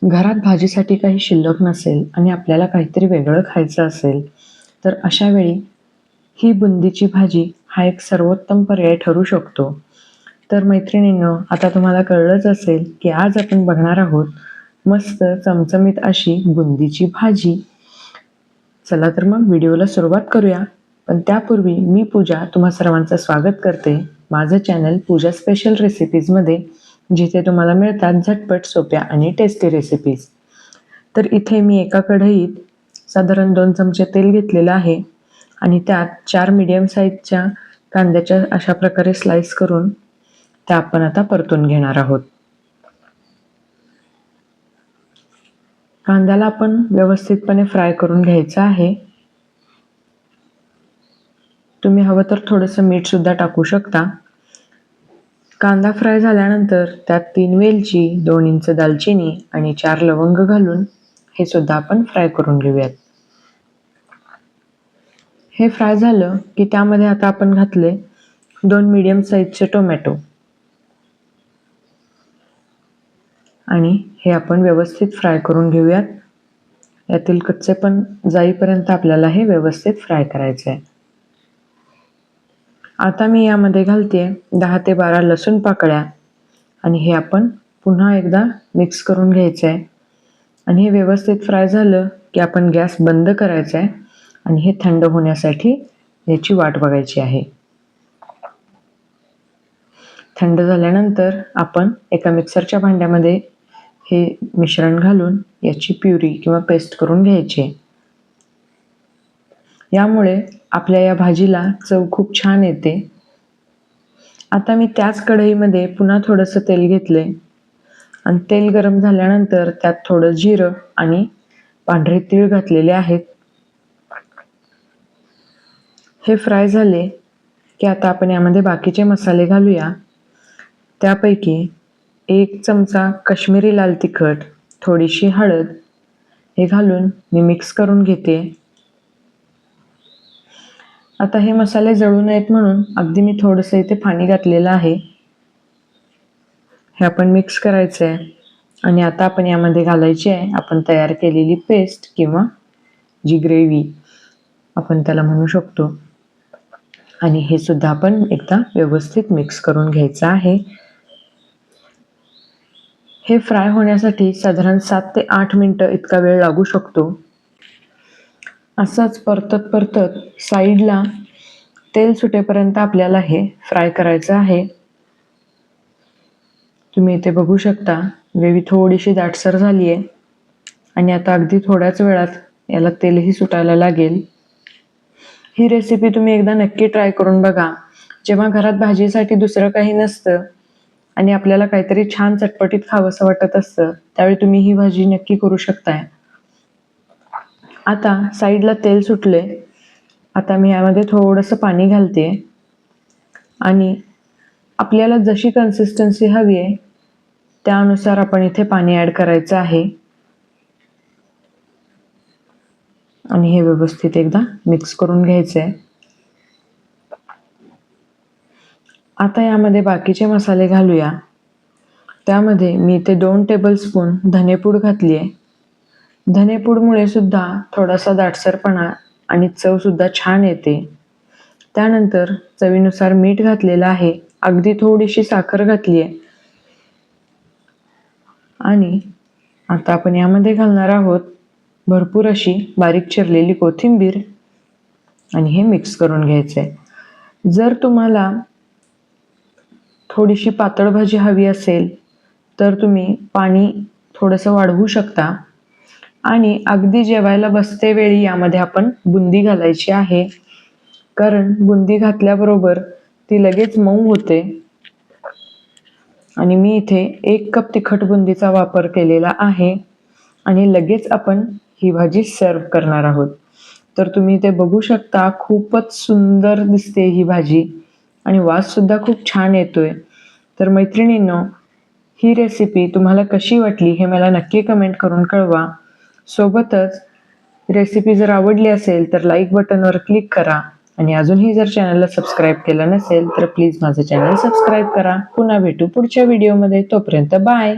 घरात भाजीसाठी काही शिल्लक नसेल आणि आपल्याला काहीतरी वेगळं खायचं असेल तर अशा वेळी ही बुंदीची भाजी हा एक सर्वोत्तम पर्याय ठरू शकतो. तर मैत्रिणींनो, आता तुम्हाला कळलंच असेल की आज आपण बघणार आहोत मस्त चमचमीत अशी बुंदीची भाजी. चला तर मग व्हिडिओला सुरुवात करूया. पण त्यापूर्वी मी पूजा तुम्हा सर्वांचं स्वागत करते माझं चॅनल पूजा स्पेशल रेसिपीजमध्ये, जिथे तुम्हाला मिळतात झटपट, सोप्या आणि टेस्टी रेसिपीज. तर इथे मी एका कढईत साधारण 2 चमचे तेल घेतलेलं आहे आणि त्यात 4 मीडियम साईजच्या कांद्याच्या अशा प्रकारे स्लाइस करून त्या आपण आता परतून घेणार आहोत. कांद्याला आपण व्यवस्थितपणे फ्राय करून घ्यायचा आहे. तुम्ही हवं तर थोडंसं मीठ सुद्धा टाकू शकता. कांदा फ्राय झाल्यानंतर त्यात 3 वेलची, 2 इंच दालचिनी आणि 4 लवंग घालून हे सुद्धा आपण फ्राय करून घेऊयात. हे फ्राय झालं की त्यामध्ये आता आपण घातले 2 मीडियम साईजचे टोमॅटो आणि हे आपण व्यवस्थित फ्राय करून घेऊयात. यातील कच्चेपण जाईपर्यंत आपल्याला हे व्यवस्थित फ्राय करायचं आहे. आता मी यामध्ये घालते 10 ते 12 लसूण पाकळ्या आणि हे आपण पुन्हा एकदा मिक्स करून घ्यायचं आहे. आणि हे व्यवस्थित फ्राय झालं की आपण गॅस बंद करायचा आहे आणि हे थंड होण्यासाठी याची वाट बघायची आहे. थंड झाल्यानंतर आपण एका मिक्सरच्या भांड्यामध्ये हे मिश्रण घालून याची प्युरी किंवा पेस्ट करून घ्यायची. यामुळे आपल्या या भाजीला चव खूप छान येते. आता मी त्याच कढईमध्ये पुन्हा थोडंसं तेल घेतले आणि तेल गरम झाल्यानंतर त्यात थोडं जिरं आणि पांढरे तीळ घातलेले आहेत. हे फ्राय झाले की आता आपण यामध्ये बाकीचे मसाले घालूया. त्यापैकी 1 चमचा काश्मीरी लाल तिखट, थोडीशी हळद हे घालून मी मिक्स करून घेते. आता हे मसाले जळू नयेत म्हणून अगदी मी थोडंसं इथे पाणी घातलेलं आहे. हे आपण मिक्स करायचं आहे आणि आता आपण यामध्ये घालायची आहे आपण तयार केलेली पेस्ट किंवा जी ग्रेव्ही आपण त्याला म्हणू शकतो. आणि हे सुद्धा आपण एकदा व्यवस्थित मिक्स करून घ्यायचं आहे. हे फ्राय होण्यासाठी साधारण 7 ते 8 मिनिटं इतका वेळ लागू शकतो. असंच परतत साईडला तेल सुटेपर्यंत आपल्याला हे फ्राय करायचं आहे. तुम्ही इथे बघू शकता ग्रेव्ही थोडीशी दाटसर झाली आहे आणि आता अगदी थोड्याच वेळात याला तेलही सुटायला लागेल. ही रेसिपी तुम्ही एकदा नक्की ट्राय करून बघा. जेव्हा घरात भाजीसाठी दुसरं काही नसतं आणि आपल्याला काहीतरी छान चटपटीत खावंसं वाटत असतं, त्यावेळी तुम्ही ही भाजी नक्की करू शकताय. आता साईडला तेल सुटले. आता मी यामध्ये थोडंसं पाणी घालते आणि आपल्याला जशी कन्सिस्टन्सी हवी आहे त्यानुसार आपण इथे पाणी ॲड करायचं आहे आणि हे व्यवस्थित एकदा मिक्स करून घ्यायचं आहे. आता यामध्ये बाकीचे मसाले घालूया. त्यामध्ये मी इथे 2 टेबलस्पून धनेपूड घातली आहे. धनेपूडमुळे सुद्धा थोडासा दाटसरपणा आणि चव सुद्धा छान येते. त्यानंतर चवीनुसार मीठ घातलेलं आहे. अगदी थोडीशी साखर घातली आहे आणि आता आपण यामध्ये घालणार आहोत भरपूर अशी बारीक चिरलेली कोथिंबीर आणि हे मिक्स करून घ्यायचं आहे. जर तुम्हाला थोडीशी पातळ भाजी हवी असेल तर तुम्ही पाणी थोडंसं वाढवू शकता. आणि अगदी जेवायला बसते वेळी यामध्ये आपण बुंदी घालायची आहे, कारण बुंदी घातल्याबरोबर ती लगेच मऊ होते. आणि मी इथे 1 कप तिखट बुंदीचा वापर केलेला आहे आणि लगेच आपण ही भाजी सर्व करणार आहोत. तर तुम्ही इथे बघू शकता खूपच सुंदर दिसते ही भाजी आणि वास सुद्धा खूप छान येतोय. तर मैत्रिणींनो, ही रेसिपी तुम्हाला कशी वाटली हे मला नक्की कमेंट करून कळवा. सोबतच रेसिपी जर आवडली असेल तर लाईक बटनवर क्लिक करा आणि अजूनही जर चॅनलला सबस्क्राईब केलं नसेल तर प्लीज माझं चॅनल सबस्क्राईब करा. पुन्हा भेटू पुढच्या व्हिडिओमध्ये. तोपर्यंत बाय.